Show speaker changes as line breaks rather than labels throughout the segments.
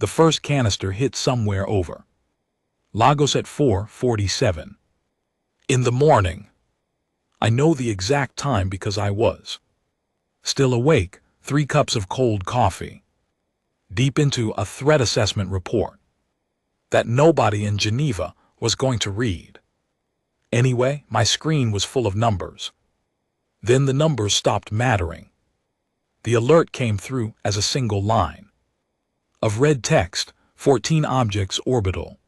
The first canister hit somewhere over Lagos at 4:47 in the morning. I know the exact time because I was still awake, 3 cups of cold coffee, deep into a threat assessment report that nobody in Geneva was going to read. Anyway, my screen was full of numbers. Then the numbers stopped mattering. The alert came through as a single line of red text, 14 objects orbital.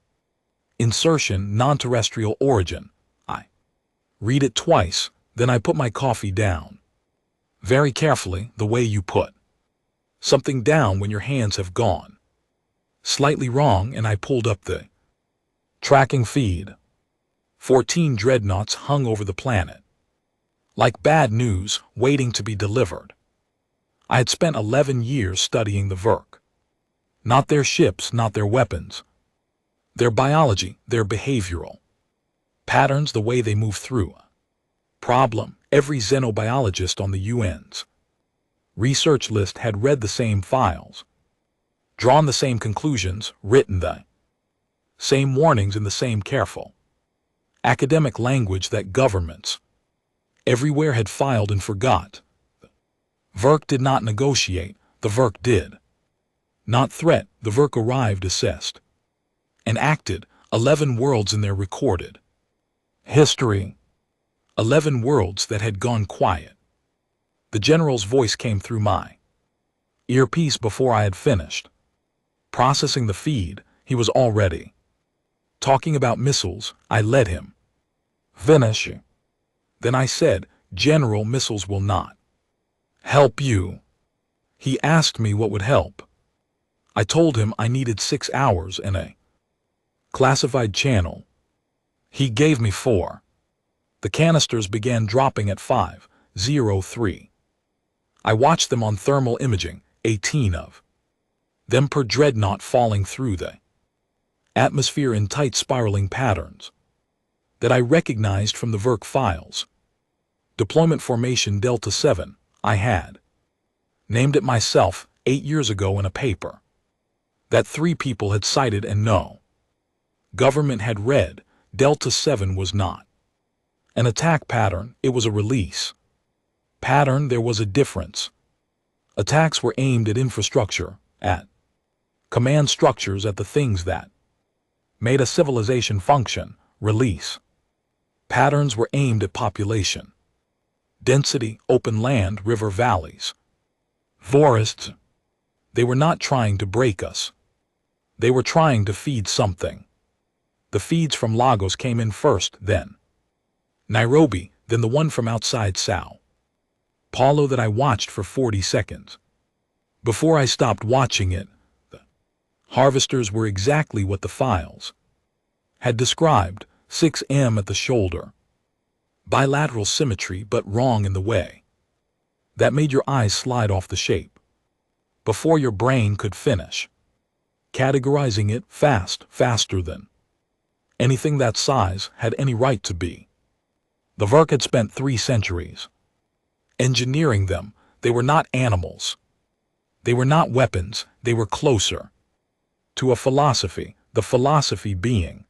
Insertion non-terrestrial origin. I read it twice, then I put my coffee down. Very carefully, the way you put something down when your hands have gone slightly wrong, and I pulled up the tracking feed. 14 dreadnoughts hung over the planet, like bad news waiting to be delivered. I had spent 11 years studying the Verk. Not their ships, not their weapons. Their biology, their behavioral patterns, the way they move through problem. Every xenobiologist on the UN's research list had read the same files, drawn the same conclusions, written the same warnings in the same careful academic language that governments everywhere had filed and forgot. Verk did not negotiate, the Verk did not threat. The Verk arrived, assessed, and acted. 11 worlds in their recorded history. 11 worlds that had gone quiet. The general's voice came through my earpiece before I had finished processing the feed. He was already talking about missiles. I let him finish. Then I said, "General, missiles will not help you." He asked me what would help. I told him I needed 6 hours in a classified channel. He gave me 4. The canisters began dropping at 5:03. I watched them on thermal imaging, 18 of them per dreadnought falling through the atmosphere in tight spiraling patterns that I recognized from the Verk files. Deployment formation Delta 7, I had named it myself 8 years ago in a paper that 3 people had cited and no government had read. Delta 7 was not an attack pattern, it was a release pattern. There was a difference. Attacks were aimed at infrastructure, at command structures, at the things that made a civilization function. Release patterns were aimed at population density, open land, river valleys, forests. They were not trying to break us. They were trying to feed something. The feeds from Lagos came in first, then Nairobi, then the one from outside Sao Paulo that I watched for 40 seconds. Before I stopped watching it, the harvesters were exactly what the files had described. 6M at the shoulder. Bilateral symmetry, but wrong in the way that made your eyes slide off the shape before your brain could finish categorizing it. Faster than anything that size had any right to be. The Verk had spent 3 centuries engineering them. They were not animals. They were not weapons. They were closer to a philosophy, the philosophy being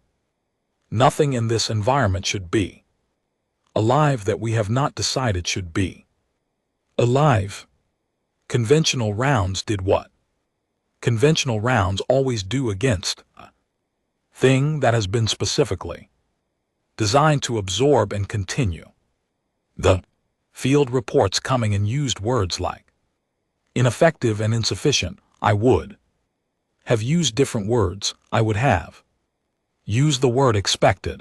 nothing in this environment should be alive that we have not decided should be alive. Conventional rounds did what conventional rounds always do against a thing that has been specifically designed to absorb and continue. The field reports coming and used words like ineffective and insufficient. I would have used different words. I would have used the word expected.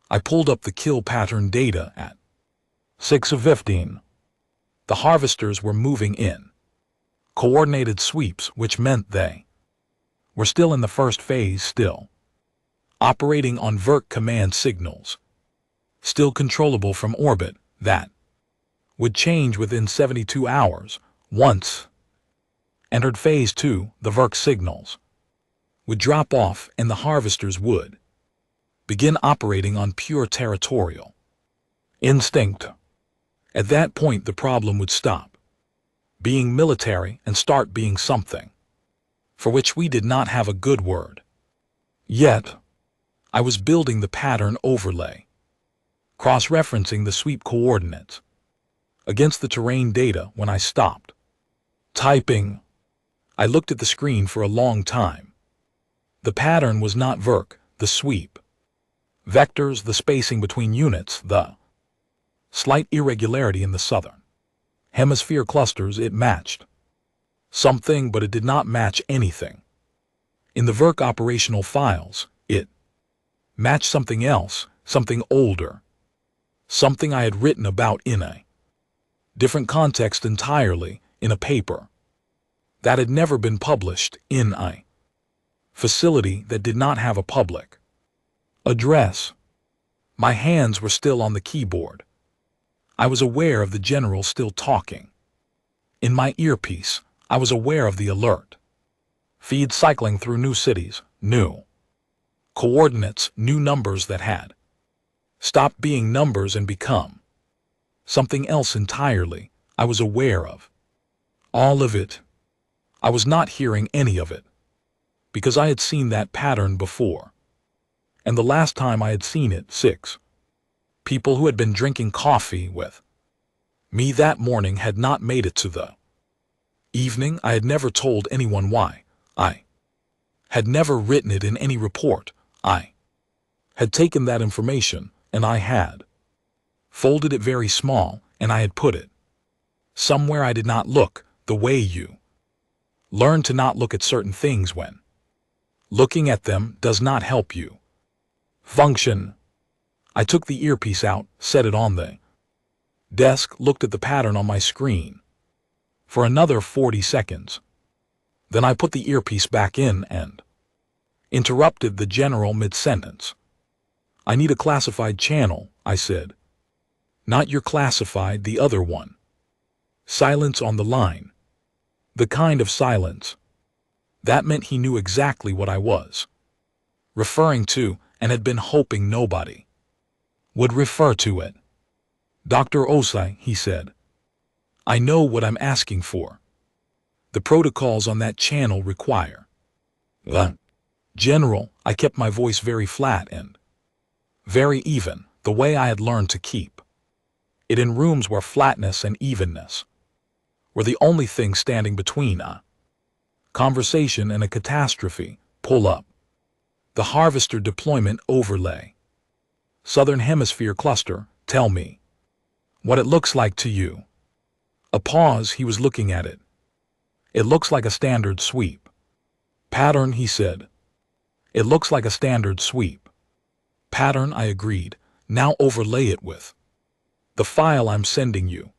I pulled up the kill pattern data at 6:15. The harvesters were moving in coordinated sweeps, which meant they were still in the first phase, still operating on Verk command signals, still controllable from orbit, that would change within 72 hours. Once entered phase 2, the Verk signals would drop off and the harvesters would begin operating on pure territorial instinct. At that point, the problem would stop being military and start being something for which we did not have a good word. Yet, I was building the pattern overlay, cross-referencing the sweep coordinates against the terrain data when I stopped typing. I looked at the screen for a long time. The pattern was not VERK, the sweep. Vectors, the spacing between units, the slight irregularity in the southern hemisphere clusters, it matched something, but it did not match anything. In the VERK operational files, it matched something else, something older, something I had written about in a different context entirely, in a paper that had never been published, in a facility that did not have a public address. My hands were still on the keyboard. I was aware of the general still talking. In my earpiece, I was aware of the alert feed cycling through new cities, new coordinates, new numbers that had stopped being numbers and become something else entirely. I was aware of all of it. I was not hearing any of it, because I had seen that pattern before. And the last time I had seen it, 6 people who had been drinking coffee with me that morning had not made it to the evening. I had never told anyone why. I had never written it in any report. I had taken that information, and I had folded it very small, and I had put it somewhere I did not look, the way you learn to not look at certain things when looking at them does not help you function. I took the earpiece out, set it on the desk, looked at the pattern on my screen for another 40 seconds. Then I put the earpiece back in and interrupted the general mid-sentence. I need a classified channel, I said. Not your classified, the other one. Silence on the line. The kind of silence. That meant he knew exactly what I was referring to and had been hoping nobody would refer to it. Dr. Osai, he said, I know what I'm asking for. The protocols on that channel require. General, I kept my voice very flat and very even, the way I had learned to keep it in rooms where flatness and evenness were the only thing standing between a conversation and a catastrophe. Pull up the Harvester deployment overlay. Southern Hemisphere cluster, tell me what it looks like to you. A pause, he was looking at it. It looks like a standard sweep pattern, he said. It looks like a standard sweep pattern, I agreed. Now overlay it with the file I'm sending you.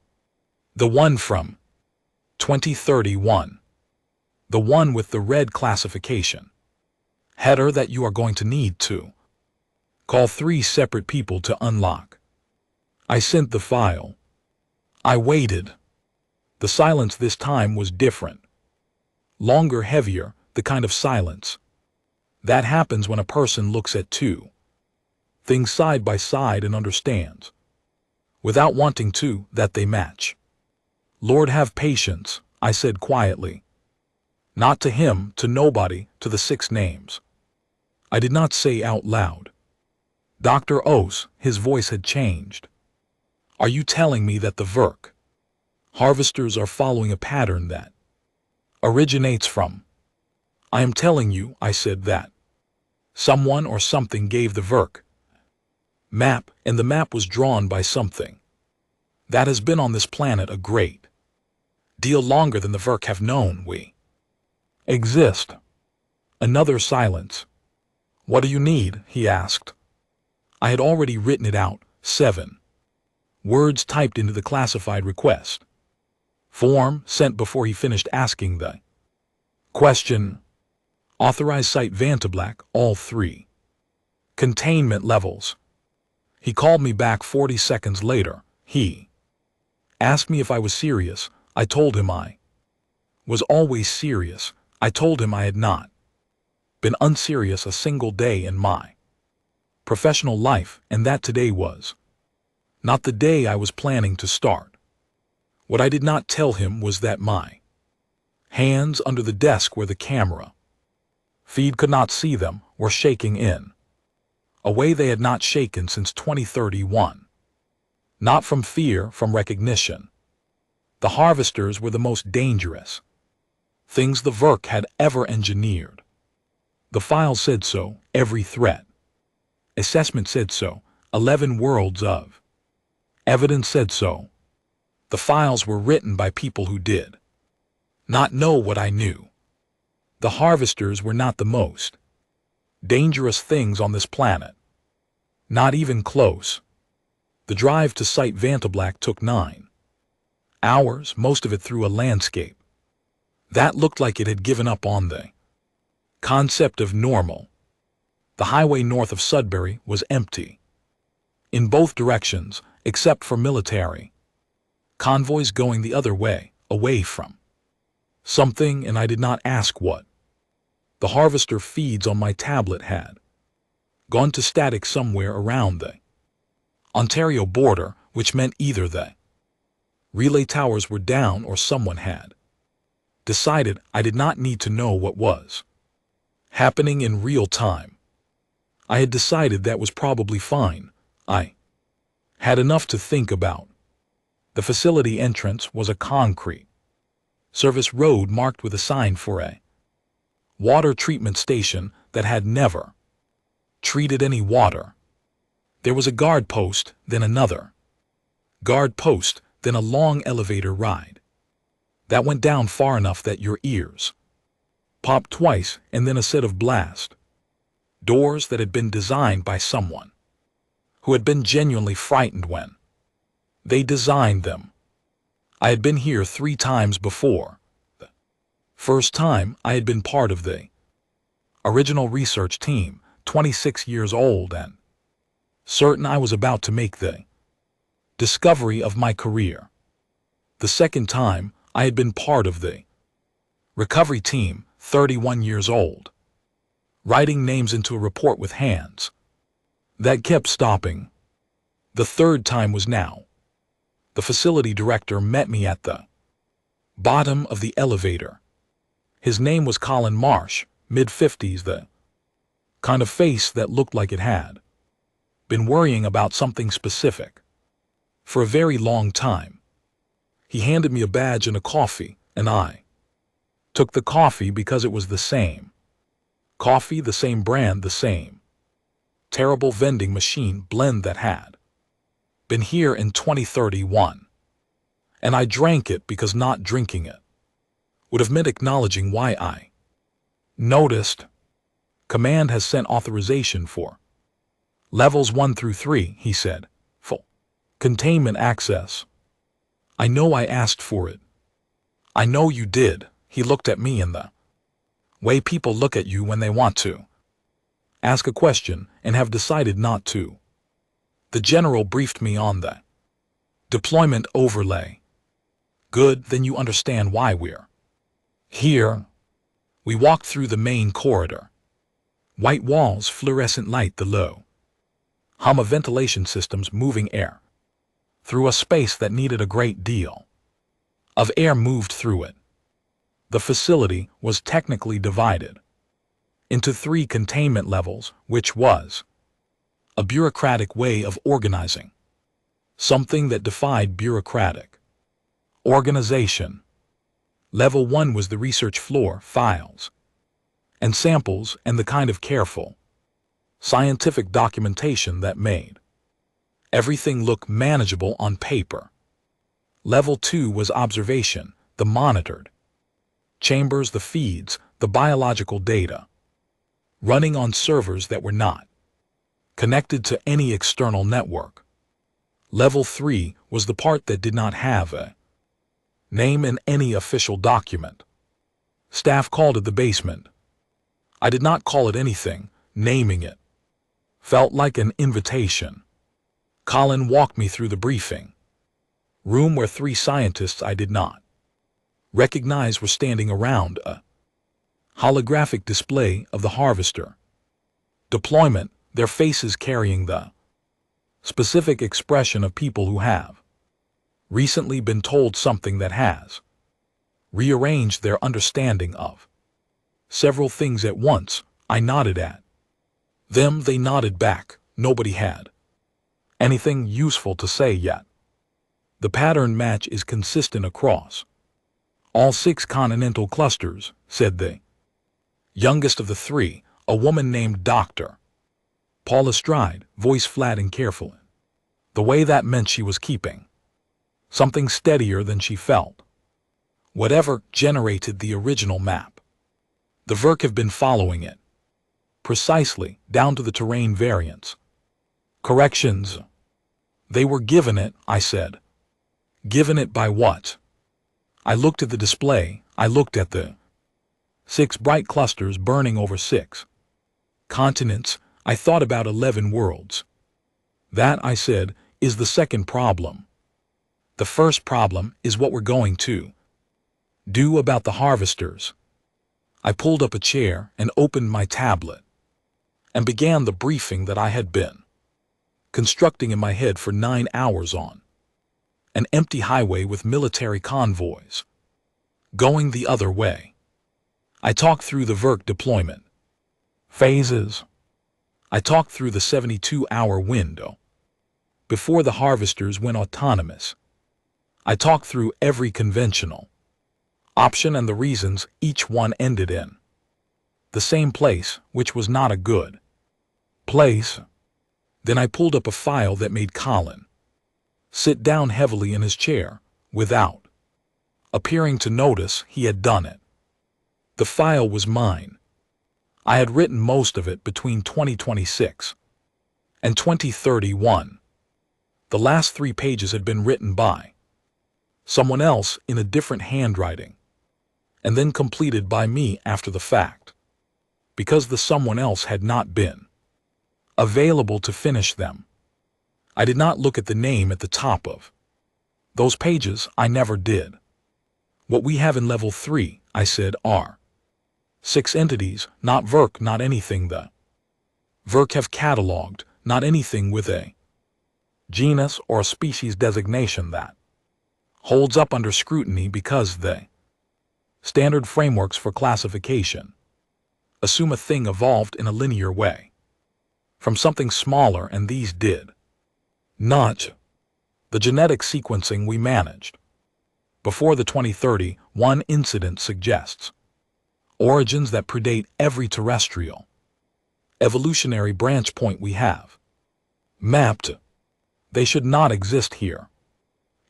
The one from 2031. The one with the red classification header that you are going to need to call 3 separate people to unlock. I sent the file. I waited. The silence this time was different. Longer, heavier, the kind of silence that happens when a person looks at 2 things side by side and understands, without wanting to, that they match. Lord have patience, I said quietly. Not to him, to nobody, to the 6 names. I did not say out loud. Dr. Os, his voice had changed. Are you telling me that the VERK harvesters are following a pattern that originates from? I am telling you, I said, that someone or something gave the VERK map, and the map was drawn by something that has been on this planet a great deal longer than the VERK have known we exist. Another silence. What do you need? He asked. I had already written it out, 7 words typed into the classified request form sent before he finished asking the question. Authorized site Vantablack, all 3 containment levels. He called me back 40 seconds later. He asked me if I was serious. I told him I was always serious. I told him I had not been unserious a single day in my professional life, and that today was not the day I was planning to start. What I did not tell him was that my Hands under the desk where the camera feed could not see them were shaking in a way they had not shaken since 2031. Not from fear, from recognition. The harvesters were the most dangerous things the Verk had ever engineered. The file said so, every threat. Assessment said so, 11 worlds of evidence said so. The files were written by people who did not know what I knew. The harvesters were not the most dangerous things on this planet. Not even close. The drive to site Vantablack took 9 hours, most of it through a landscape that looked like it had given up on the concept of normal. The highway north of Sudbury was empty in both directions, except for military convoys going the other way, away from something, and I did not ask what. The harvester feeds on my tablet had gone to static somewhere around the Ontario border, which meant either the relay towers were down or someone had decided I did not need to know what was happening in real time. I had decided that was probably fine. I had enough to think about. The facility entrance was a concrete service road marked with a sign for a water treatment station that had never treated any water. There was a guard post, then another guard post, then a long elevator ride that went down far enough that your ears popped twice, and then a set of blast doors that had been designed by someone who had been genuinely frightened when they designed them. I had been here 3 times before. The first time I had been part of the original research team, 26 years old and certain I was about to make the discovery of my career. The second time I had been part of the recovery team, 31 years old, writing names into a report with hands that kept stopping. The third time was now. The facility director met me at the bottom of the elevator. His name was Colin Marsh, mid-50s, the kind of face that looked like it had been worrying about something specific for a very long time. He handed me a badge and a coffee, and I took the coffee because it was the same coffee, the same brand, the same terrible vending machine blend that had been here in 2031. And I drank it because not drinking it would have meant acknowledging why I noticed. Command has sent authorization for levels 1 through 3, he said. Full containment access. I know I asked for it. I know you did. He looked at me in the way people look at you when they want to ask a question and have decided not to. The general briefed me on the deployment overlay. Good, then you understand why we're here. We walked through the main corridor. White walls, fluorescent light, the low hum of ventilation systems moving air through a space that needed a great deal of air moved through it. The facility was technically divided into 3 containment levels, which was a bureaucratic way of organizing something that defied bureaucratic organization. Level 1 was the research floor, files and samples, and the kind of careful scientific documentation that made everything look manageable on paper. Level 2 was observation, the monitored chambers, the feeds, the biological data, running on servers that were not connected to any external network. Level 3 was the part that did not have a name in any official document. Staff called it the basement. I did not call it anything. Naming it felt like an invitation. Colin walked me through the briefing room where 3 scientists I did not recognize were standing around a holographic display of the harvester deployment, their faces carrying the specific expression of people who have recently been told something that has rearranged their understanding of several things at once. I nodded at them, they nodded back. Nobody had anything useful to say yet. The pattern match is consistent across all 6 continental clusters, said the youngest of the 3, a woman named Dr. Paula Stride, voice flat and careful. The way that meant she was keeping something steadier than she felt. Whatever generated the original map. The Verk have been following it precisely, down to the terrain variants. Corrections. They were given it, I said. Given it by what? I looked at the display. I looked at the 6 bright clusters burning over 6 continents. I thought about 11 worlds. That, I said, is the second problem. The first problem is what we're going to do about the harvesters. I pulled up a chair and opened my tablet and began the briefing that I had been constructing in my head for 9 hours on an empty highway with military convoys going the other way. I talked through the Verk deployment phases. I talked through the 72-hour window before the harvesters went autonomous. I talked through every conventional option and the reasons each one ended in the same place, which was not a good place. Then I pulled up a file that made Colin sit down heavily in his chair, without appearing to notice he had done it. The file was mine. I had written most of it between 2026 and 2031. The last 3 pages had been written by someone else in a different handwriting, and then completed by me after the fact, because the someone else had not been available to finish them. I did not look at the name at the top of those pages. I never did. What we have in level 3, I said, are 6 entities, not Verk, not anything the Verk have cataloged, not anything with a genus or a species designation that holds up under scrutiny, because the standard frameworks for classification assume a thing evolved in a linear way from something smaller, and these did not. The genetic sequencing we managed before the 2031 incident suggests origins that predate every terrestrial evolutionary branch point we have mapped. They should not exist here.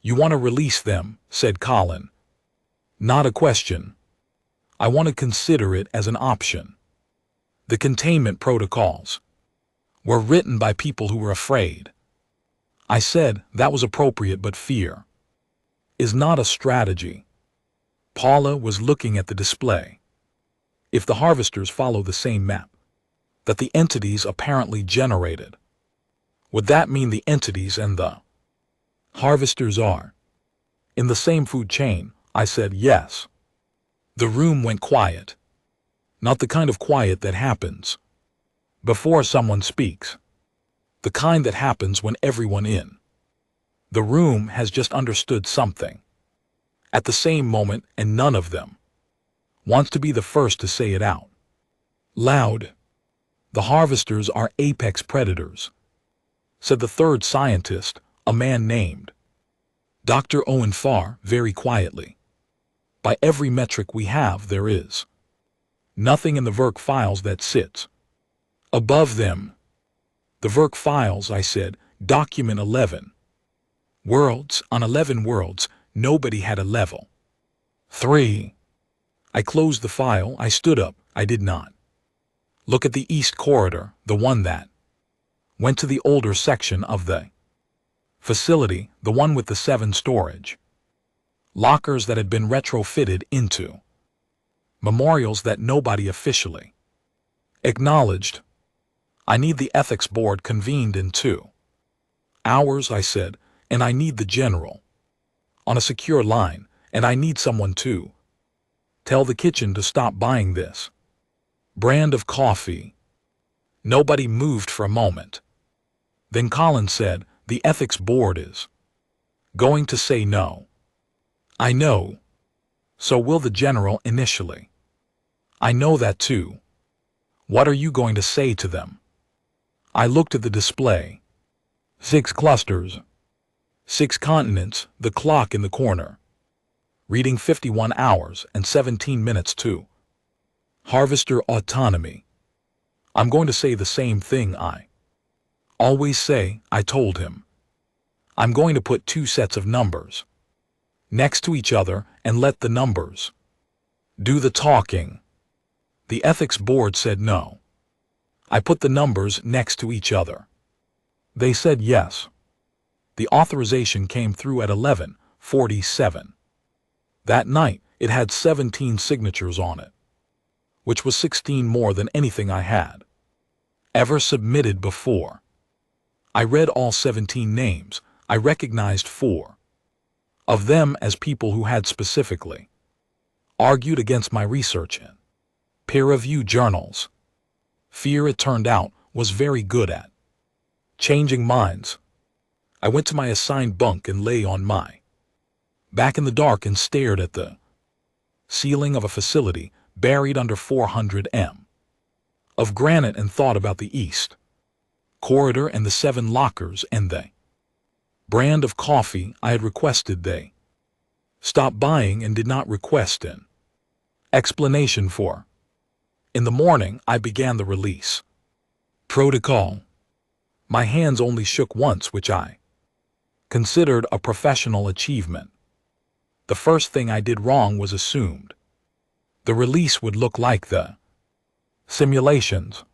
You want to release them, said Colin. Not a question. I want to consider it as an option. The containment protocols were written by people who were afraid. I said that was appropriate, but fear is not a strategy. Paula was looking at the display. If the harvesters follow the same map that the entities apparently generated, would that mean the entities and the harvesters are in the same food chain? I said yes. The room went quiet. Not the kind of quiet that happens before someone speaks. The kind that happens when everyone in the room has just understood something at the same moment, and none of them wants to be the first to say it out loud. The harvesters are apex predators, said the third scientist, a man named Dr. Owen Farr, very quietly. By every metric we have, there is nothing in the Verk files that sits above them. The Verk files, I said, document 11 worlds. On 11 worlds, nobody had a level 3. I closed the file. I stood up. I did not look at the east corridor, the one that went to the older section of the facility, the one with the 7 storage lockers that had been retrofitted into memorials that nobody officially acknowledged. I need the ethics board convened in 2 hours, I said, and I need the general on a secure line, and I need someone to tell the kitchen to stop buying this brand of coffee. Nobody moved for a moment. Then Colin said, the ethics board is going to say no. I know. So will the general initially. I know that too. What are you going to say to them? I looked at the display. 6 clusters. 6 continents, the clock in the corner. Reading 51 hours and 17 minutes too. Harvester autonomy. I'm going to say the same thing I always say, I told him. I'm going to put 2 sets of numbers next to each other and let the numbers do the talking. The ethics board said no. I put the numbers next to each other. They said yes. The authorization came through at 11:47. That night, it had 17 signatures on it, which was 16 more than anything I had ever submitted before. I read all 17 names. I recognized 4 of them as people who had specifically argued against my research in peer-reviewed journals. Fear, it turned out, was very good at changing minds. I went to my assigned bunk and lay on my back in the dark and stared at the ceiling of a facility buried under 400 m of granite and thought about the east corridor and the 7 lockers and the brand of coffee I had requested they stopped buying and did not request an explanation for. In the morning, I began the release protocol. My hands only shook once, which I considered a professional achievement. The first thing I did wrong was assumed the release would look like the simulations.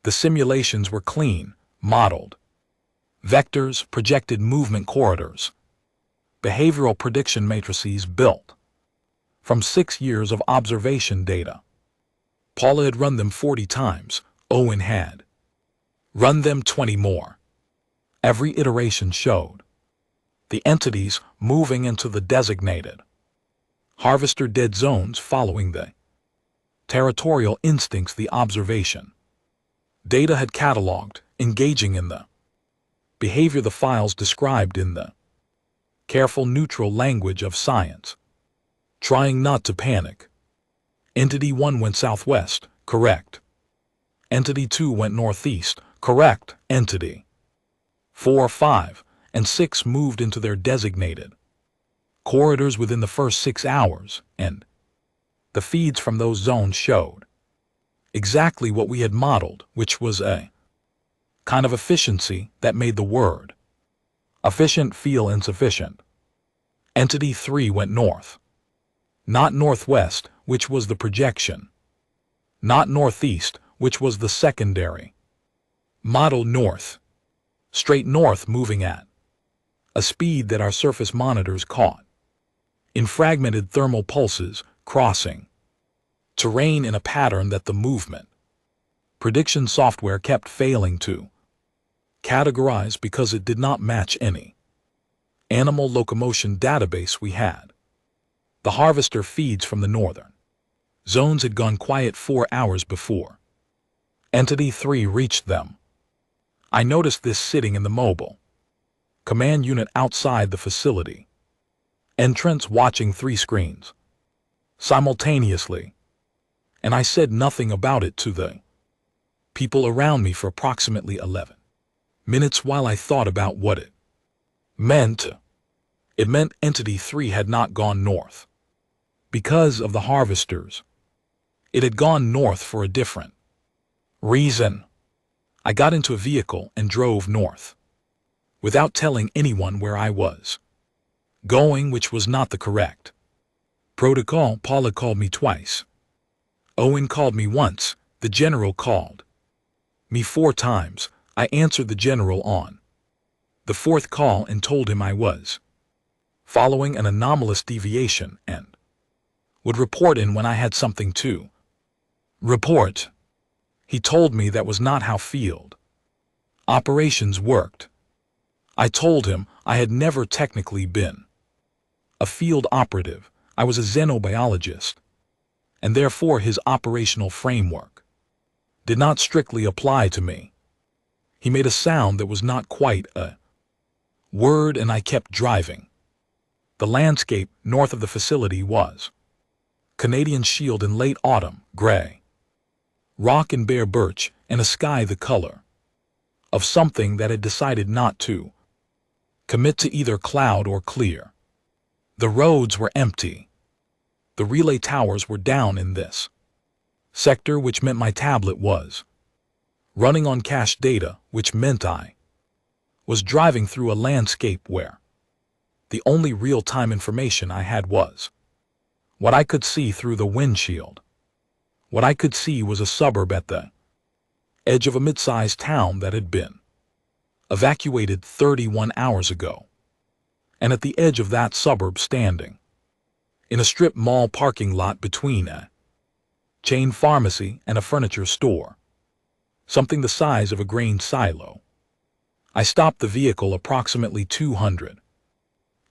The simulations were clean, modeled vectors, projected movement corridors, behavioral prediction matrices built from 6 years of observation data. Paula had run them 40 times. Owen had run them 20 more. Every iteration showed the entities moving into the designated harvester dead zones following the territorial instincts the observation data had cataloged, engaging in the behavior the files described in the careful neutral language of science. Trying not to panic. Entity 1 went southwest, correct. Entity 2 went northeast, correct. Entity 4, 5, and 6 moved into their designated corridors within the first 6 hours, and the feeds from those zones showed exactly what we had modeled, which was a kind of efficiency that made the word efficient feel insufficient. Entity 3 went north, not northwest, which was the projection, not northeast, which was the secondary model, north, straight north, moving at a speed that our surface monitors caught in fragmented thermal pulses, crossing terrain in a pattern that the movement prediction software kept failing to categorize because it did not match any animal locomotion database we had. The harvester feeds from the northern zones had gone quiet 4 hours before Entity 3 reached them. I noticed this sitting in the mobile command unit outside the facility entrance, watching 3 screens simultaneously, and I said nothing about it to the people around me for approximately 11 minutes while I thought about what it meant. It meant Entity 3 had not gone north because of the harvesters. It had gone north for a different reason. I got into a vehicle and drove north without telling anyone where I was going, which was not the correct protocol. Paula called me twice. Owen called me once. The general called me 4 times. I answered the general on the 4th call and told him I was following an anomalous deviation and would report in when I had something to report. He told me that was not how field operations worked. I told him I had never technically been a field operative. I was a xenobiologist, and therefore his operational framework did not strictly apply to me. He made a sound that was not quite a word, and I kept driving. The landscape north of the facility was Canadian shield in late autumn, gray. Rock and bare birch, and a sky the color of something that had decided not to commit to either cloud or clear. The roads were empty. The relay towers were down in this sector, which meant my tablet was running on cached data, which meant I was driving through a landscape where the only real-time information I had was what I could see through the windshield. What I could see was a suburb at the edge of a mid-sized town that had been evacuated 31 hours ago. And at the edge of that suburb, standing in a strip mall parking lot between a chain pharmacy and a furniture store, something the size of a grain silo. I stopped the vehicle approximately 200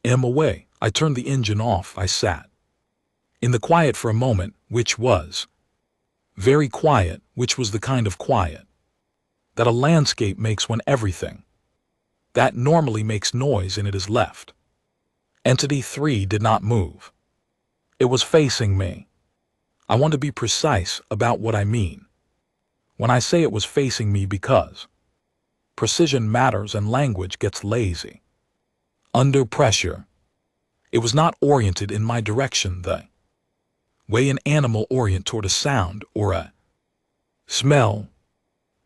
m away. I turned the engine off. I sat in the quiet for a moment, which was very quiet, which was the kind of quiet that a landscape makes when everything that normally makes noise in it is left. Entity 3 did not move. It was facing me. I want to be precise about what I mean when I say it was facing me, because precision matters and language gets lazy under pressure. It was not oriented in my direction the way an animal orient toward a sound or a smell.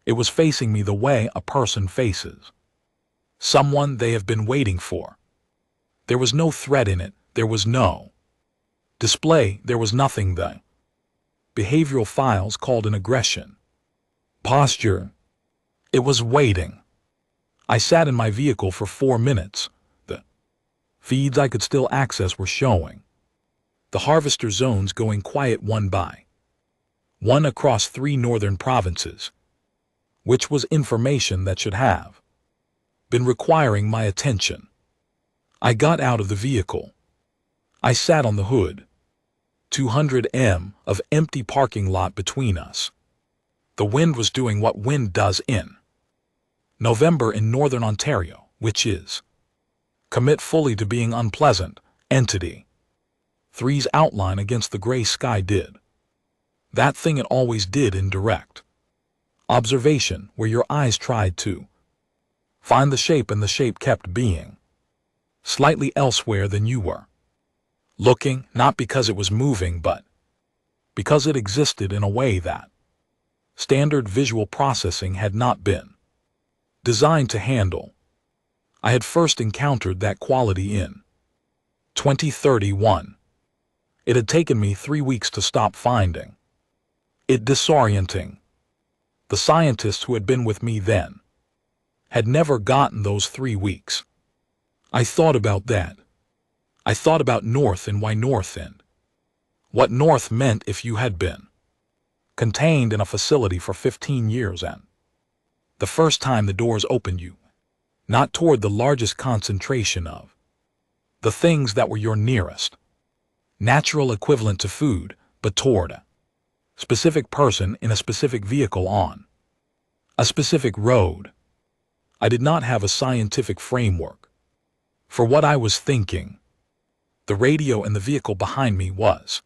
It was facing me the way a person faces someone they have been waiting for. There was no threat in it. There was no display. There was nothing the behavioral files called an aggression posture. It was waiting. I sat in my vehicle for 4 minutes. The feeds I could still access were showing the harvester zones going quiet one by one across 3 northern provinces, which was information that should have been requiring my attention. I got out of the vehicle. I sat on the hood. 200 m of empty parking lot between us. The wind was doing what wind does in November in northern Ontario, which is commit fully to being unpleasant. Entity 3's outline against the gray sky did that thing it always did in direct observation, where your eyes tried to find the shape and the shape kept being slightly elsewhere than you were looking, not because it was moving, but because it existed in a way that standard visual processing had not been designed to handle. I had first encountered that quality in 2031. It had taken me 3 weeks to stop finding it disorienting. The scientists who had been with me then had never gotten those 3 weeks. I thought about that. I thought about North and why North and what North meant if you had been contained in a facility for 15 years and the first time the doors opened you, not toward the largest concentration of the things that were your nearest natural equivalent to food, but toward a specific person in a specific vehicle on a specific road. I did not have a scientific framework for what I was thinking. The radio in the vehicle behind me was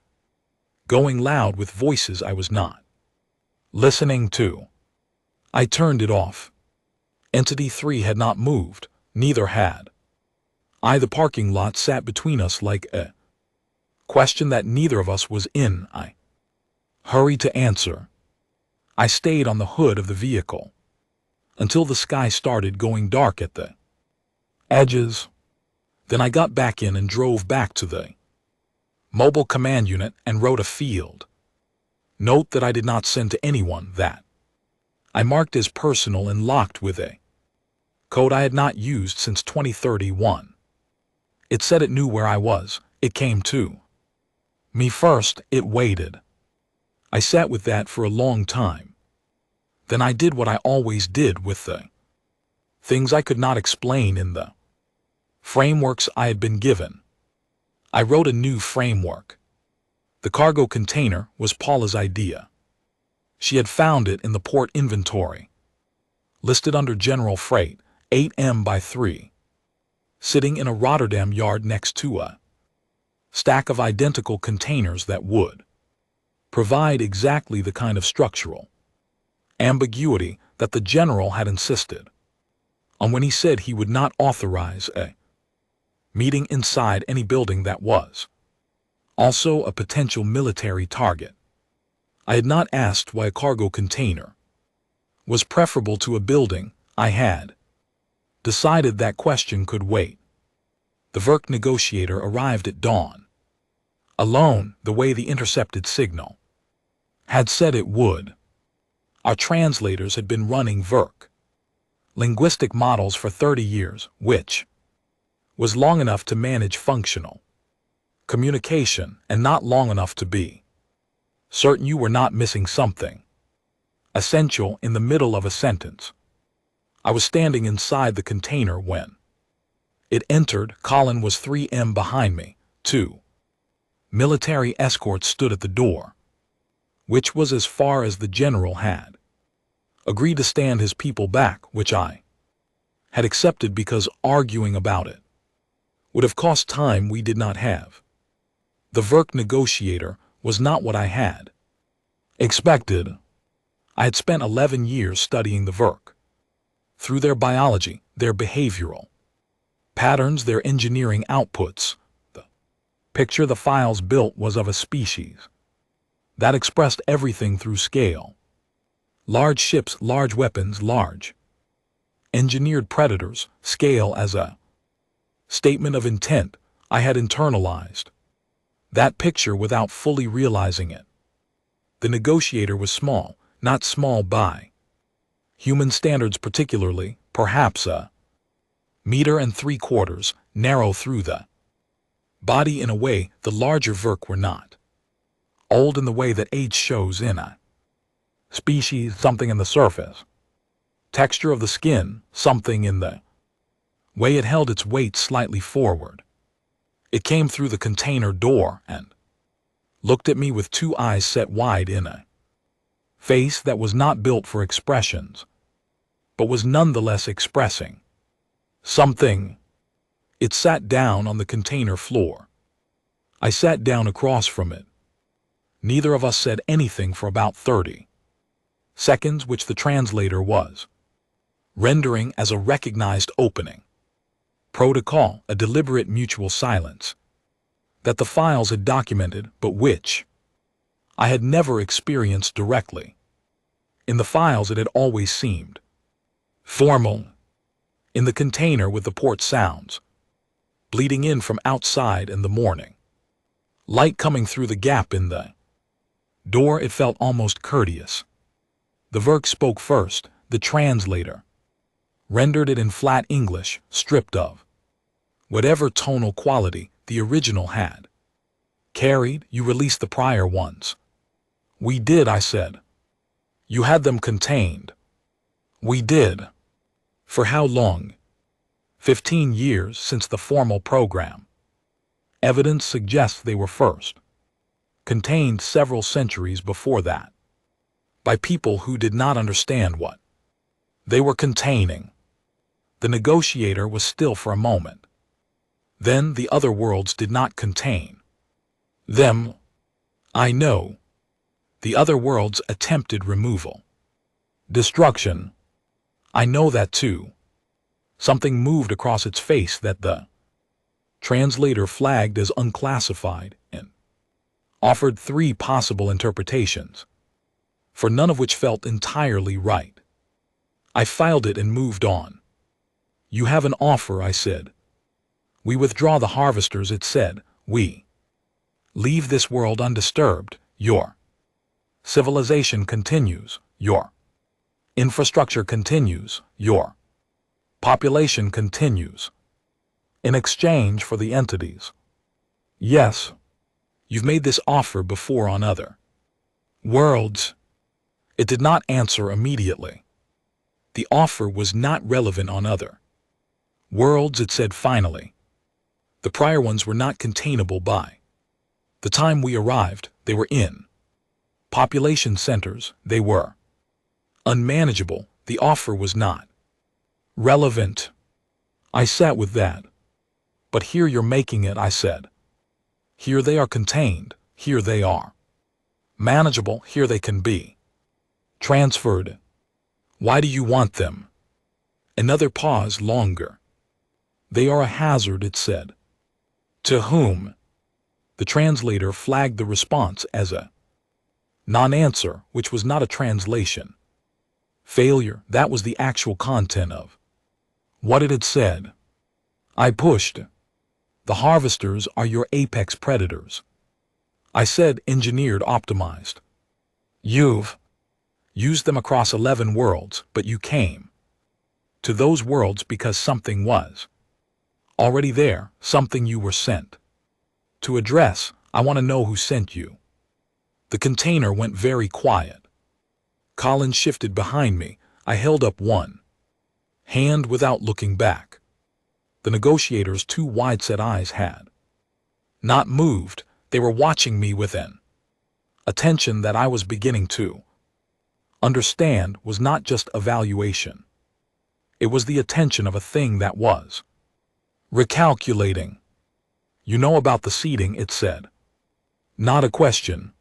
going loud with voices I was not listening to. I turned it off. Entity 3 had not moved, neither had I. The parking lot sat between us like a question that neither of us was in. I hurried to answer. I stayed on the hood of the vehicle until the sky started going dark at the edges. Then I got back in and drove back to the mobile command unit and wrote a field note that I did not send to anyone, that I marked as personal and locked with a code I had not used since 2031. It said it knew where I was. It came to me first. It waited. I sat with that for a long time. Then I did what I always did with the things I could not explain in the frameworks I had been given. I wrote a new framework. The cargo container was Paula's idea. She had found it in the port inventory, listed under general freight, 8M by 3, sitting in a Rotterdam yard next to a stack of identical containers that would provide exactly the kind of structural ambiguity that the general had insisted on when he said he would not authorize a meeting inside any building that was also a potential military target. I had not asked why a cargo container was preferable to a building. I had decided that question could wait. The Verk negotiator arrived at dawn, alone, the way the intercepted signal had said it would. Our translators had been running Verk linguistic models for 30 years, which was long enough to manage functional communication and not long enough to be certain you were not missing something essential in the middle of a sentence. I was standing inside the container when it entered. Colin was 3M behind me. 2 military escorts stood at the door, which was as far as the general had agreed to stand his people back, which I had accepted because arguing about it would have cost time we did not have. The Verk negotiator was not what I had expected. I had spent 11 years studying the Verk through their biology, their behavioral patterns, their engineering outputs. The picture the files built was of a species that expressed everything through scale. Large ships, large weapons, large engineered predators, scale as a statement of intent. I had internalized that picture without fully realizing it. The negotiator was small, not small by human standards particularly, perhaps a 1.75 meters, narrow through the body in a way the larger Verk were not. Old in the way that age shows in a species, something in the surface texture of the skin, something in the way it held its weight slightly forward. It came through the container door and looked at me with 2 eyes set wide in a face that was not built for expressions, but was nonetheless expressing something. It sat down on the container floor. I sat down across from it. Neither of us said anything for about 30 seconds, which the translator was rendering as a recognized opening protocol, a deliberate mutual silence that the files had documented, but which I had never experienced directly. In the files it had always seemed formal. In the container with the port sounds bleeding in from outside and the morning light coming through the gap in the door, it felt almost courteous. The Verk spoke first. The translator rendered it in flat English, stripped of whatever tonal quality the original had carried. You released the prior ones. We did, I said. You had them contained. We did. For how long? 15 years since the formal program. Evidence suggests they were first contained several centuries before that by people who did not understand what they were containing. The negotiator was still for a moment. Then the other worlds did not contain them. I know. The other worlds attempted removal. Destruction. I know that too. Something moved across its face that the translator flagged as unclassified and offered 3 possible interpretations, for none of which felt entirely right. I filed it and moved on. You have an offer, I said. We withdraw the harvesters, it said. We leave this world undisturbed. Your civilization continues. Your infrastructure continues. Your population continues. In exchange for the entities. Yes, you've made this offer before on other worlds. It did not answer immediately. The offer was not relevant on other worlds, it said finally. The prior ones were not containable by the time we arrived. They were in population centers. They were unmanageable. The offer was not relevant. I sat with that. But here you're making it, I said. Here they are contained. Here they are Manageable, here they can be. Transferred. Why do you want them? Another pause longer. They are a hazard, it said. To whom? The translator flagged the response as a non-answer, which was not a translation. Failure, that was the actual content of what it had said. I pushed. The harvesters are your apex predators. I said engineered, optimized. You've used them across 11 worlds, but you came to those worlds because something was already there, something you were sent to address. I want to know who sent you. The container went very quiet. Collins shifted behind me. I held up one hand without looking back. The negotiator's two wide-set eyes had not moved. They were watching me with an attention that I was beginning to understand was not just evaluation. It was the attention of a thing that was recalculating. You know about the seeding, it said. Not a question.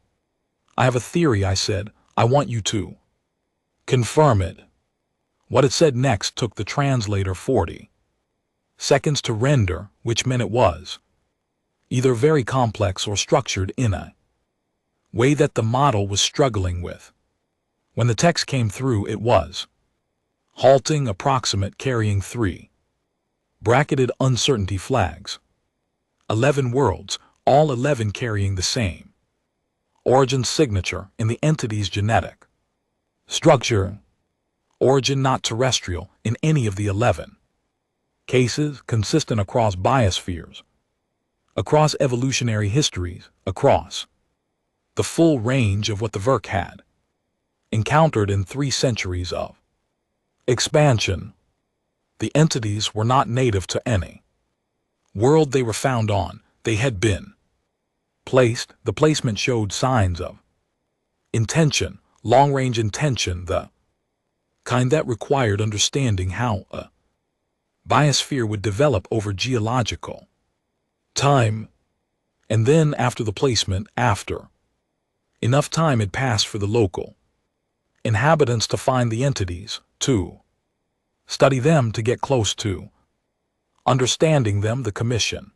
I have a theory, I said. I want you to confirm it. What it said next took the translator 40 seconds to render, which meant it was either very complex or structured in a way that the model was struggling with. When the text came through, it was halting, approximate, carrying 3 bracketed uncertainty flags. 11 worlds, all 11 carrying the same origin signature in the entity's genetic structure. Origin not terrestrial in any of the 11 cases, consistent across biospheres, across evolutionary histories, across the full range of what the Verk had encountered in 3 centuries of expansion. The entities were not native to any world they were found on. They had been placed. The placement showed signs of intention, long-range intention, the kind that required understanding how a biosphere would develop over geological time. And then after the placement, after enough time had passed for the local inhabitants to find the entities, to study them, to get close to understanding them, the commission.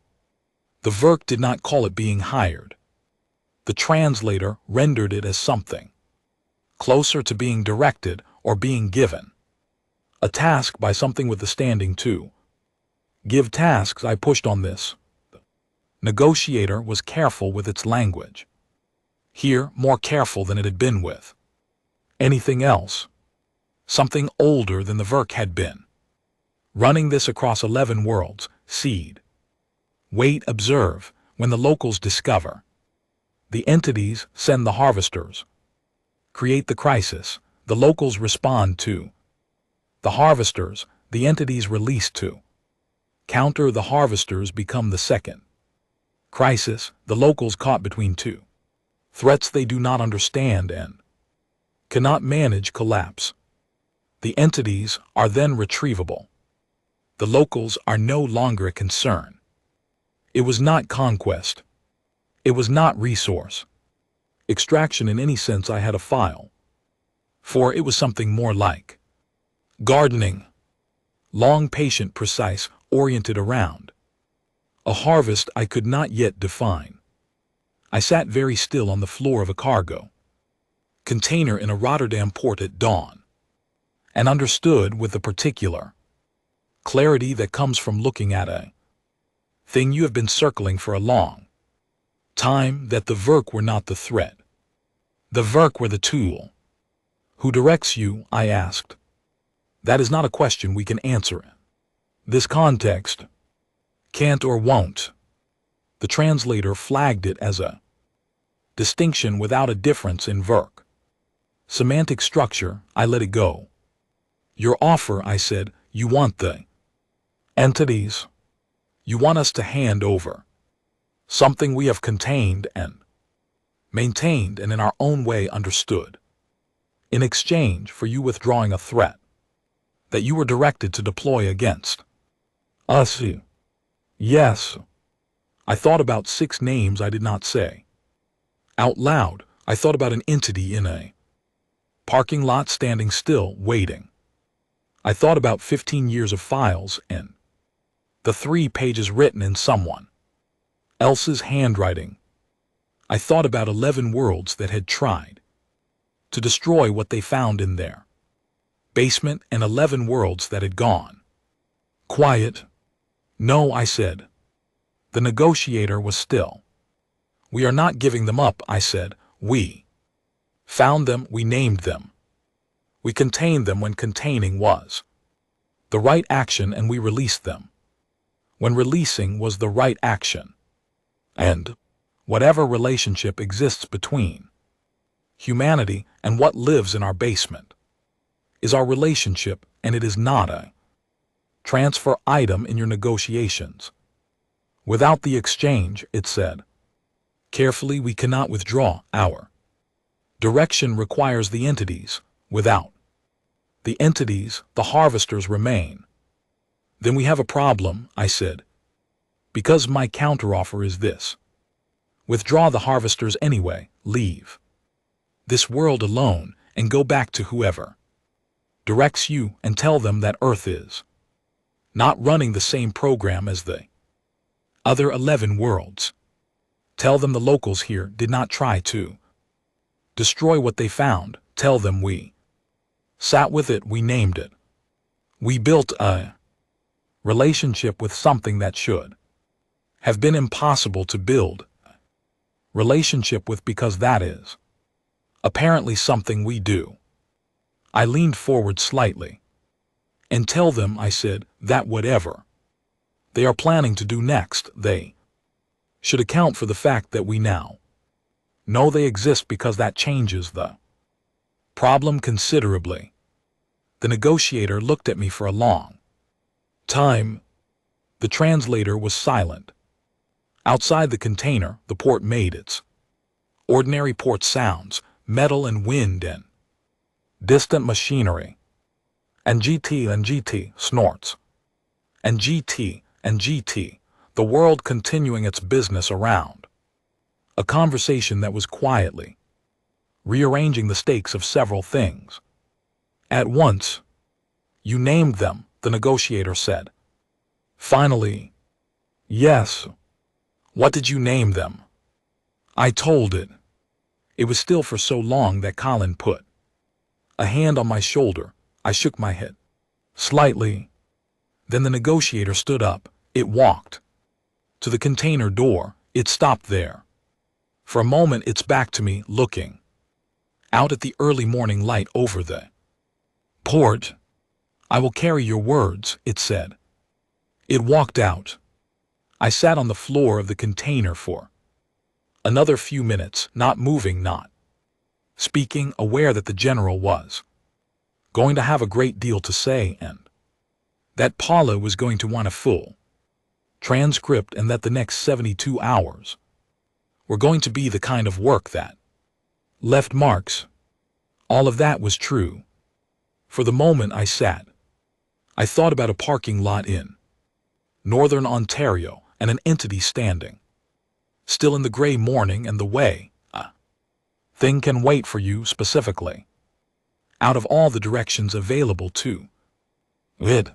The Verk did not call it being hired. The translator rendered it as something closer to being directed or being given a task by something with the standing to give tasks. I pushed on this. The negotiator was careful with its language. Here, more careful than it had been with anything else. Something older than the Verk had been running this across 11 worlds. Seed. Wait, observe. When the locals discover the entities, send the harvesters. Create the crisis. The locals respond to the harvesters. The entities released to counter the harvesters become the second crisis. The locals caught between 2 threats they do not understand and cannot manage collapse. The entities are then retrievable. The locals are no longer a concern. It was not conquest. It was not resource extraction in any sense I had a file for. It was something more like gardening. Long, patient, precise, oriented around a harvest I could not yet define. I sat very still on the floor of a cargo container in a Rotterdam port at dawn and understood with the particular clarity that comes from looking at a thing you have been circling for a long time that the Verk were not the threat. The Verk were the tool. Who directs you? I asked. That is not a question we can answer in this context. Can't or won't. The translator flagged it as a distinction without a difference in Verk semantic structure. I let it go. Your offer, I said. You want the entities. You want us to hand over something we have contained and maintained and in our own way understood, in exchange for you withdrawing a threat that you were directed to deploy against us. Yes. I thought about 6 names I did not say out loud. I thought about an entity in a parking lot standing still, waiting. I thought about 15 years of files and the 3 pages written in someone else's handwriting. I thought about 11 worlds that had tried to destroy what they found in their basement and 11 worlds that had gone quiet. No, I said. The negotiator was still. We are not giving them up, I said. We found them, we named them. We contained them when containing was the right action, and we released them when releasing was the right action. And whatever relationship exists between humanity and what lives in our basement is our relationship, and it is not a transfer item in your negotiations. Without the exchange, it said carefully, we cannot withdraw. Our direction requires the entities. Without the entities, the harvesters remain. Then we have a problem, I said, because my counteroffer is this. Withdraw the harvesters anyway, leave this world alone, and go back to whoever directs you and tell them that Earth is not running the same program as the other 11 worlds. Tell them the locals here did not try to destroy what they found. Tell them we sat with it, we named it. We built a relationship with something that should have been impossible to build a relationship with, because that is apparently something we do. I leaned forward slightly. And tell them, I said, that whatever they are planning to do next, they should account for the fact that we now know they exist, because that changes the problem considerably. The negotiator looked at me for a long time. The translator was silent. Outside the container, the port made its ordinary port sounds, metal and wind and distant machinery. And GT snorts. And GT, the world continuing its business around a conversation that was quietly rearranging the stakes of several things at once. You named them, the negotiator said. Finally. Yes. What did you name them? I told it. It was still for so long that Colin put a hand on my shoulder. I shook my head slightly. Then the negotiator stood up. It walked to the container door. It stopped there. For a moment, its back to me, looking out at the early morning light over the port. I will carry your words, it said. It walked out. I sat on the floor of the container for another few minutes, not moving, not speaking, aware that the general was going to have a great deal to say, and that Paula was going to want a full transcript, and that the next 72 hours were going to be the kind of work that left marks. All of that was true. For the moment I sat, I thought about a parking lot in northern Ontario and an entity standing still in the gray morning, and the way a thing can wait for you specifically out of all the directions available to it.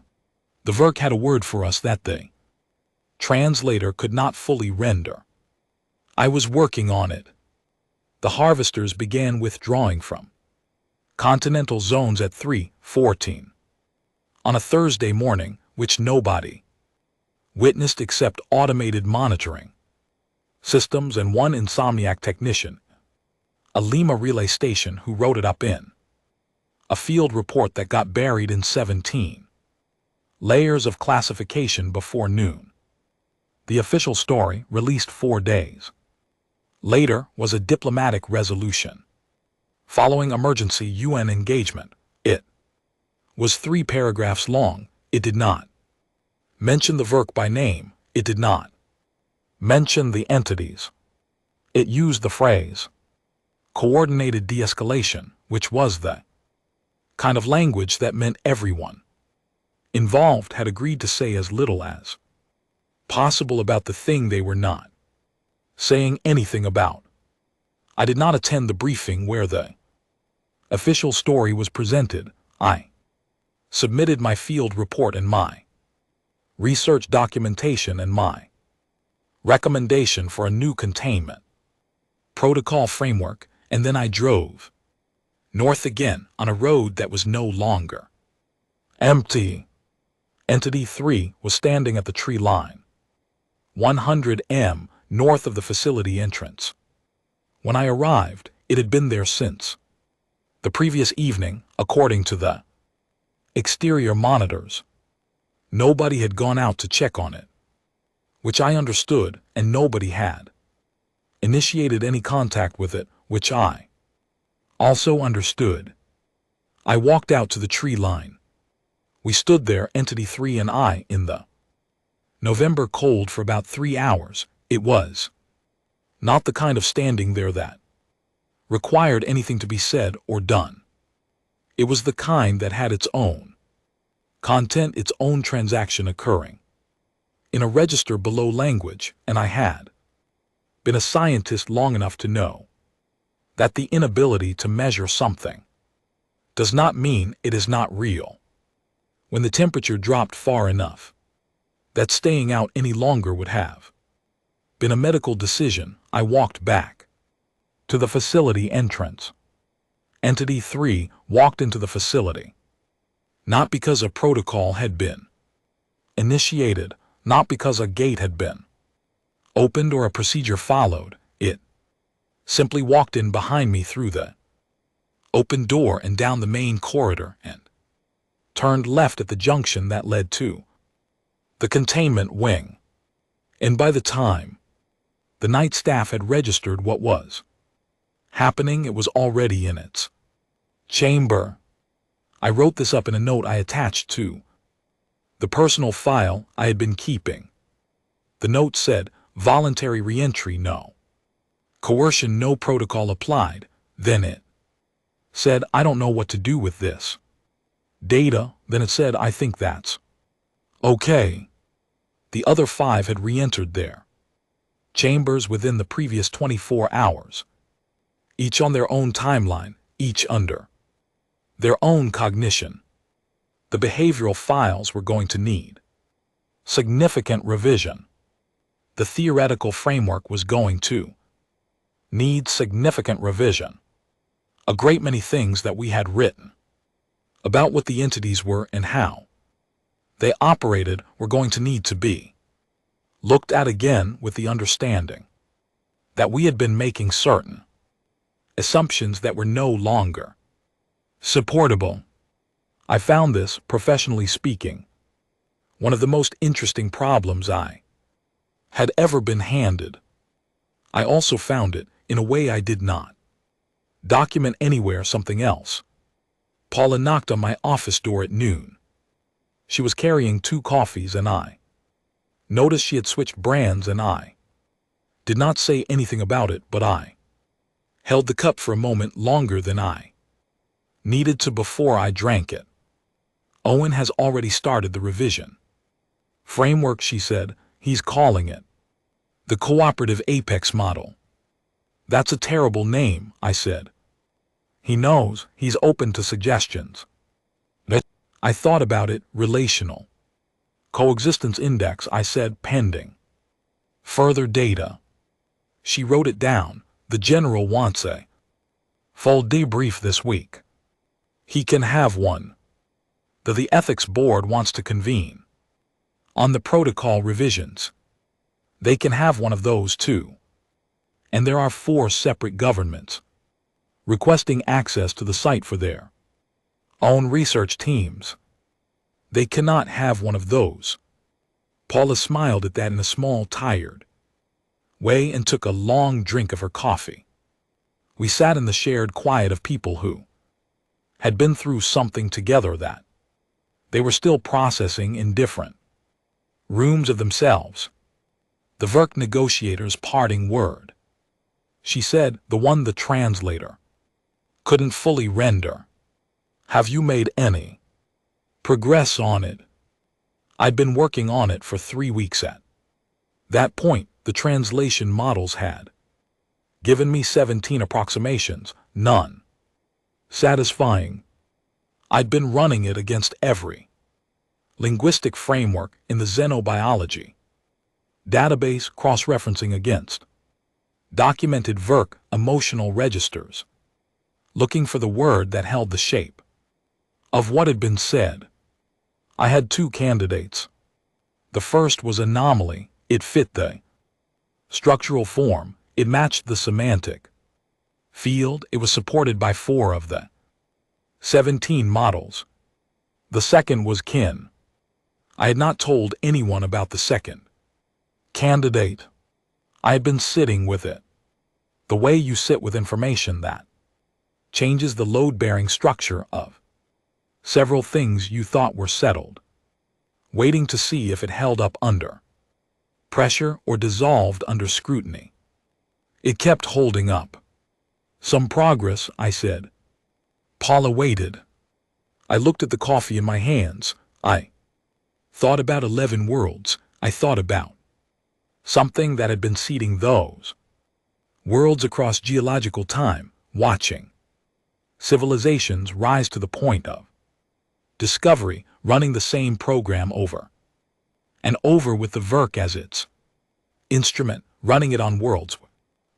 The Verk had a word for us that the translator could not fully render. I was working on it. The harvesters began withdrawing from continental zones at 3:14 on a Thursday morning, which nobody witnessed except automated monitoring systems and one insomniac technician, a Lima relay station, who wrote it up in a field report that got buried in 17 layers of classification before noon. The official story, released 4 days later, was a diplomatic resolution following emergency UN engagement. It was 3 paragraphs long. It did not mention the Verk by name. It did not mention the entities. It used the phrase coordinated de-escalation, which was the kind of language that meant everyone involved had agreed to say as little as possible about the thing they were not saying anything about. I did not attend the briefing where the official story was presented. I submitted my field report and my research documentation and my recommendation for a new containment protocol framework, and then I drove north again on a road that was no longer empty. Entity 3 was standing at the tree line, 100 m north of the facility entrance. When I arrived, it had been there since the previous evening, according to the exterior monitors. Nobody had gone out to check on it, which I understood, and nobody had initiated any contact with it, which I also understood. I walked out to the tree line. We stood there, Entity 3 and I, in the November cold for about 3 hours. It was not the kind of standing there that required anything to be said or done. It was the kind that had its own content, its own transaction occurring in a register below language, and I had been a scientist long enough to know that the inability to measure something does not mean it is not real. When the temperature dropped far enough that staying out any longer would have been a medical decision, I walked back to the facility entrance. Entity 3 walked into the facility, not because a protocol had been initiated, not because a gate had been opened or a procedure followed. It simply walked in behind me through the open door and down the main corridor and turned left at the junction that led to the containment wing. And by the time the night staff had registered what was happening, it was already in its chamber. I wrote this up in a note I attached to the personal file I had been keeping. The note said, "Voluntary reentry, no coercion, no protocol applied." Then it said, "I don't know what to do with this data." Then it said, "I think that's okay." The other 5 had re-entered their chambers within the previous 24 hours, each on their own timeline, each under their own cognition. The behavioral files were going to need significant revision. The theoretical framework was going to need significant revision. A great many things that we had written about what the entities were and how they operated were going to need to be looked at again, with the understanding that we had been making certain assumptions that were no longer supportable. I found this, professionally speaking, one of the most interesting problems I had ever been handed. I also found it, in a way I did not document anywhere, something else. Paula knocked on my office door at noon. She was carrying 2 coffees, and I noticed she had switched brands, and I did not say anything about it, but I held the cup for a moment longer than I needed to before I drank it. "Owen has already started the revision framework," she said. "He's calling it the Cooperative Apex Model." "That's a terrible name," I said. "He knows. He's open to suggestions." I thought about it. "Relational Coexistence Index," I said, "pending further data." She wrote it down. "The general wants a full debrief this week. He can have one. The ethics board wants to convene on the protocol revisions. They can have one of those too. And there are 4 separate governments requesting access to the site for their own research teams. They cannot have one of those." Paula smiled at that in a small, tired way and took a long drink of her coffee. We sat in the shared quiet of people who had been through something together that they were still processing in different rooms of themselves. The Verk negotiator's parting word, she said, the one the translator couldn't fully render. "Have you made any progress on it?" I'd been working on it for 3 weeks at that point. The translation models had given me 17 approximations, none satisfying. I'd been running it against every linguistic framework in the xenobiology database, cross-referencing against documented VERK emotional registers, looking for the word that held the shape of what had been said. I had two candidates. The first was anomaly. It fit the structural form. It matched the semantic field. It was supported by 4 of the 17 models. The second was kin. I had not told anyone about the second candidate. I had been sitting with it. The way you sit with information that changes the load-bearing structure of several things you thought were settled, waiting to see if it held up under pressure or dissolved under scrutiny. It kept holding up. Some progress, I said. Paula waited. I looked at the coffee in my hands. I thought about 11 worlds. I thought about something that had been seeding those worlds across geological time, watching civilizations rise to the point of discovery, running the same program over and over with the VERK as its instrument, running it on worlds.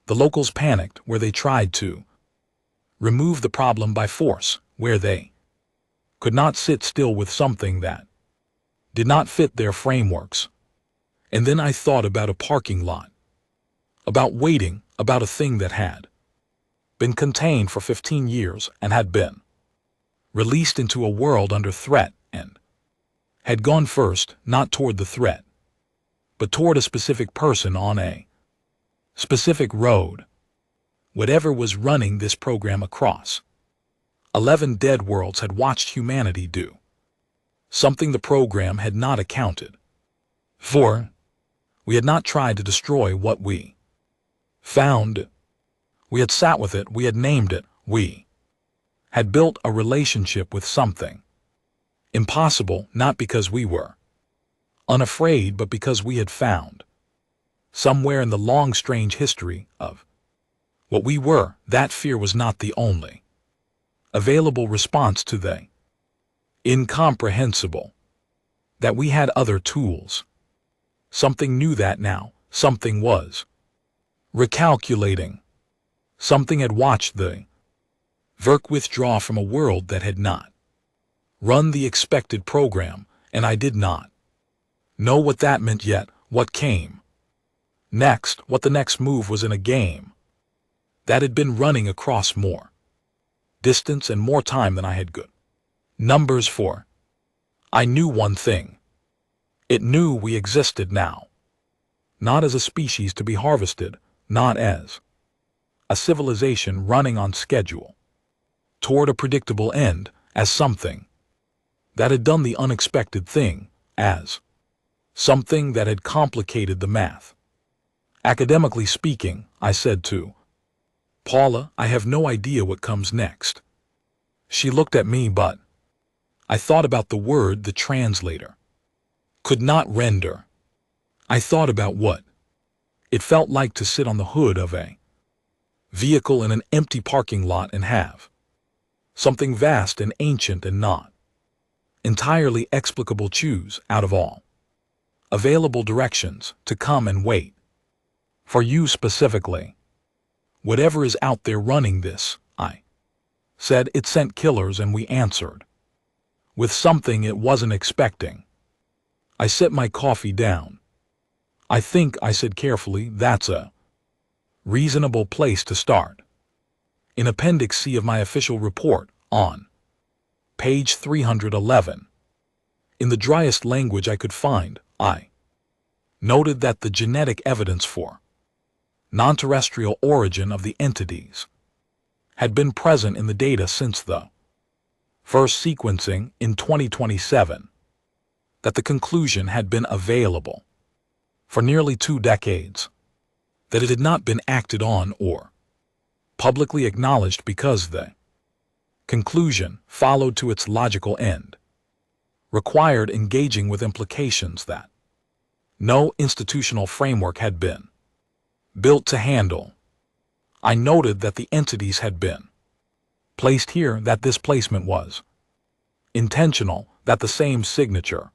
The locals panicked where they tried to remove the problem by force, where they could not sit still with something that did not fit their frameworks. And then I thought about a parking lot, about waiting, about a thing that had been contained for 15 years and had been released into a world under threat and had gone first, not toward the threat, but toward a specific person on a specific road. Whatever was running this program across 11 dead worlds had watched humanity do something the program had not accounted for. We had not tried to destroy what we found. We had sat with it, we had named it, we had built a relationship with something impossible, not because we were unafraid, but because we had found somewhere in the long, strange history of what we were, that fear was not the only available response to the incomprehensible, that we had other tools. Something knew that now, something was recalculating. Something had watched the VERK withdraw from a world that had not run the expected program, and I did not know what that meant yet, what came next, what the next move was in a game that had been running across more distance and more time than I had good numbers for. I knew one thing. It knew we existed now, not as a species to be harvested, not as a civilization running on schedule toward a predictable end, as something that had done the unexpected thing, as something that had complicated the math. Academically speaking, I said to Paula, I have no idea what comes next. She looked at me, but I thought about the word the translator could not render. I thought about what it felt like to sit on the hood of a vehicle in an empty parking lot and have something vast and ancient and not entirely explicable choose out of all available directions to come and wait for you specifically. Whatever is out there running this, I said. It sent killers, and we answered with something it wasn't expecting. I set my coffee down. I think, I said carefully, that's a reasonable place to start. In Appendix C of my official report, on page 311, in the driest language I could find, I noted that the genetic evidence for non-terrestrial origin of the entities had been present in the data since the first sequencing in 2027, that the conclusion had been available for nearly 2 decades, that it had not been acted on or publicly acknowledged because the conclusion followed to its logical end, required engaging with implications that no institutional framework had been built to handle. I noted that the entities had been placed here, that this placement was intentional, that the same signature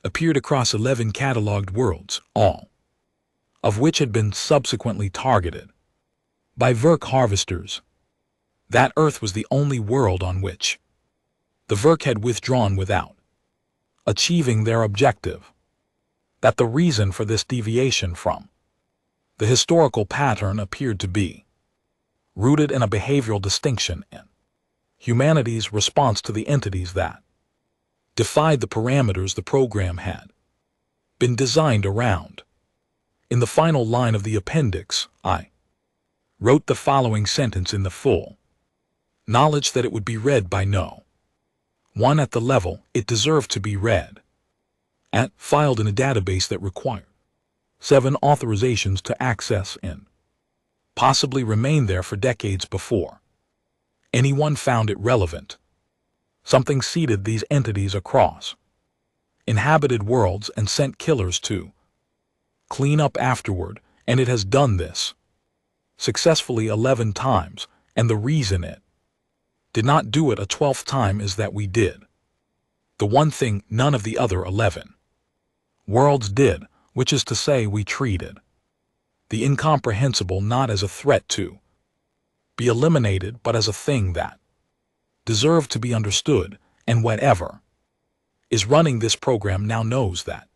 appeared across 11 cataloged worlds, all of which had been subsequently targeted by Verk harvesters. That Earth was the only world on which the Verk had withdrawn without achieving their objective. That the reason for this deviation from the historical pattern appeared to be rooted in a behavioral distinction in humanity's response to the entities that defied the parameters the program had been designed around. In the final line of the appendix, I wrote the following sentence in the full knowledge that it would be read by no one at the level it deserved to be read at, filed in a database that required 7 authorizations to access and possibly remain there for decades before anyone found it relevant. Something seeded these entities across inhabited worlds and sent killers to clean up afterward, and it has done this successfully 11 times, and the reason it did not do it a 12th time is that we did the one thing none of the other 11 worlds did, which is to say we treated the incomprehensible not as a threat to be eliminated but as a thing that deserved to be understood, and whatever is running this program now knows that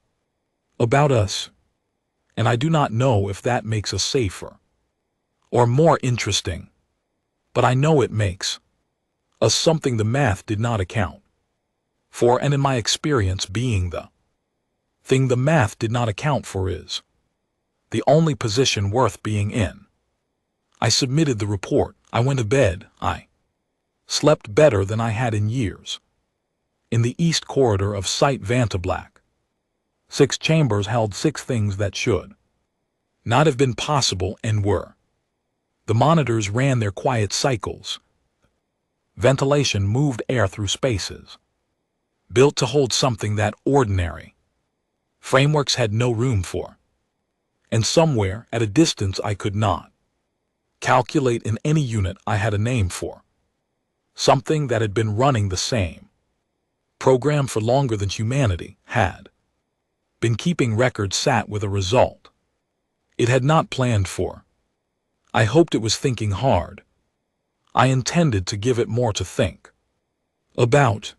about us, and I do not know if that makes us safer or more interesting, but I know it makes us something the math did not account for, and in my experience being the thing the math did not account for is the only position worth being in. I submitted the report. I went to bed. I slept better than I had in years. In the east corridor of Site Vantablack, 6 chambers held 6 things that should not have been possible and were. The monitors ran their quiet cycles. Ventilation moved air through spaces built to hold something that ordinary frameworks had no room for. And somewhere at a distance I could not calculate in any unit I had a name for. Something that had been running the same program for longer than humanity had been keeping records sat with a result it had not planned for. I hoped it was thinking hard. I intended to give it more to think about.